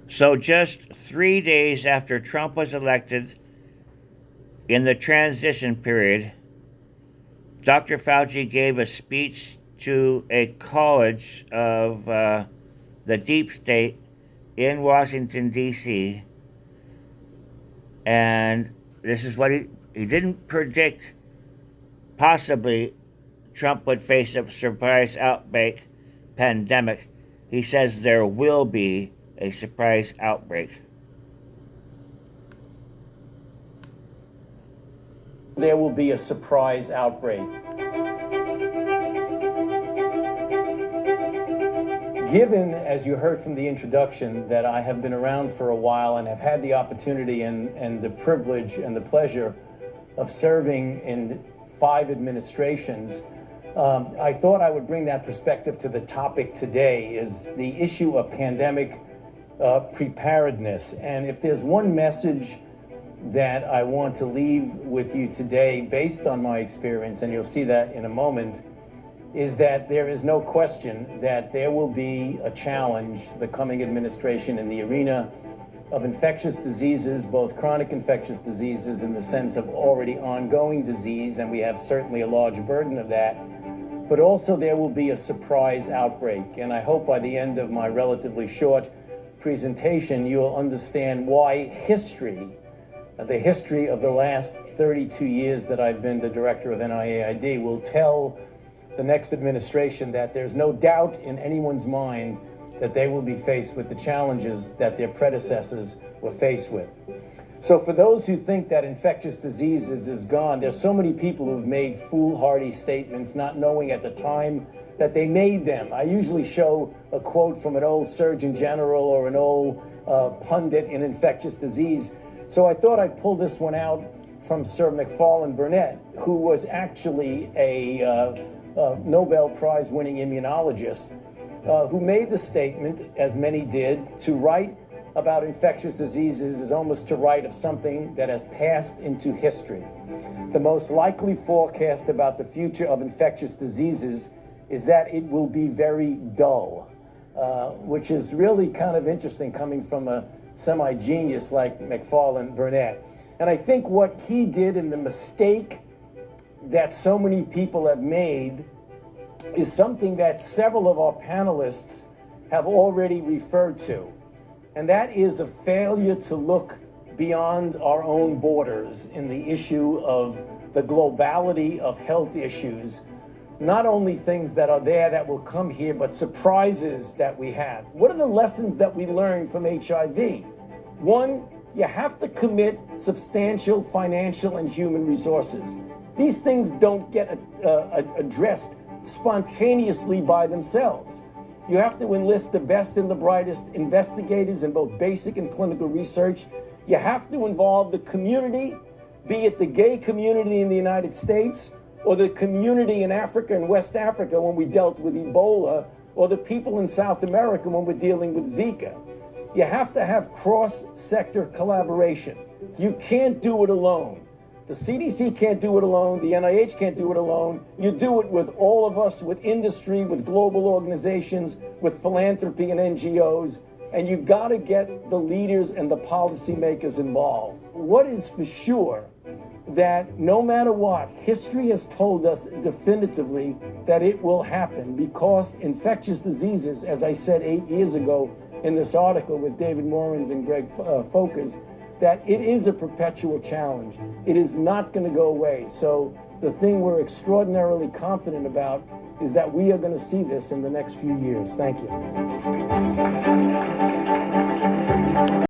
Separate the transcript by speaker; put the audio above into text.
Speaker 1: So, just 3 days after Trump was elected in the transition period, Dr. Fauci gave a speech to a college of the deep state in Washington, D.C., and this is what he didn't predict possibly Trump would face a surprise outbreak pandemic. He says there will be a surprise outbreak.
Speaker 2: There will be a surprise outbreak. Given, as you heard from the introduction, that I have been around for a while and have had the opportunity and the privilege and the pleasure of serving in 5 administrations, I thought I would bring that perspective to the topic today, is the issue of pandemic preparedness. And if there's one message that I want to leave with you today, based on my experience, and you'll see that in a moment, is that there is no question that there will be a challenge to the coming administration in the arena of infectious diseases, both chronic infectious diseases in the sense of already ongoing disease, and we have certainly a large burden of that, but also there will be a surprise outbreak. And I hope by the end of my relatively short presentation, you'll understand why the history of the last 32 years that I've been the director of NIAID will tell the next administration that there's no doubt in anyone's mind that they will be faced with the challenges that their predecessors were faced with. So for those who think that infectious diseases is gone, there's so many people who've made foolhardy statements not knowing at the time that they made them. I usually show a quote from an old Surgeon General or an old pundit in infectious disease. So I thought I'd pull this one out from Sir McFarlane Burnett, who was actually a Nobel Prize winning immunologist, who made the statement, as many did, to write about infectious diseases is almost to write of something that has passed into history. The most likely forecast about the future of infectious diseases is that it will be very dull, which is really kind of interesting coming from a semi-genius like McFarlane Burnett. And I think what he did, and the mistake that so many people have made, is something that several of our panelists have already referred to. And that is a failure to look beyond our own borders in the issue of the globality of health issues. Not only things that are there that will come here, but surprises that we have. What are the lessons that we learned from HIV? One, you have to commit substantial financial and human resources. These things don't get addressed spontaneously by themselves. You have to enlist the best and the brightest investigators in both basic and clinical research. You have to involve the community, be it the gay community in the United States or the community in Africa and West Africa when we dealt with Ebola, or the people in South America when we're dealing with Zika. You have to have cross-sector collaboration. You can't do it alone. The CDC can't do it alone. The NIH can't do it alone. You do it with all of us, with industry, with global organizations, with philanthropy and NGOs, and you've got to get the leaders and the policymakers involved. What is for sure, that no matter what, history has told us definitively that it will happen, because infectious diseases, as I said 8 years ago in this article with David Morans and Greg Fokers, that it is a perpetual challenge. It is not going to go away. So the thing we're extraordinarily confident about is that we are going to see this in the next few years. Thank you.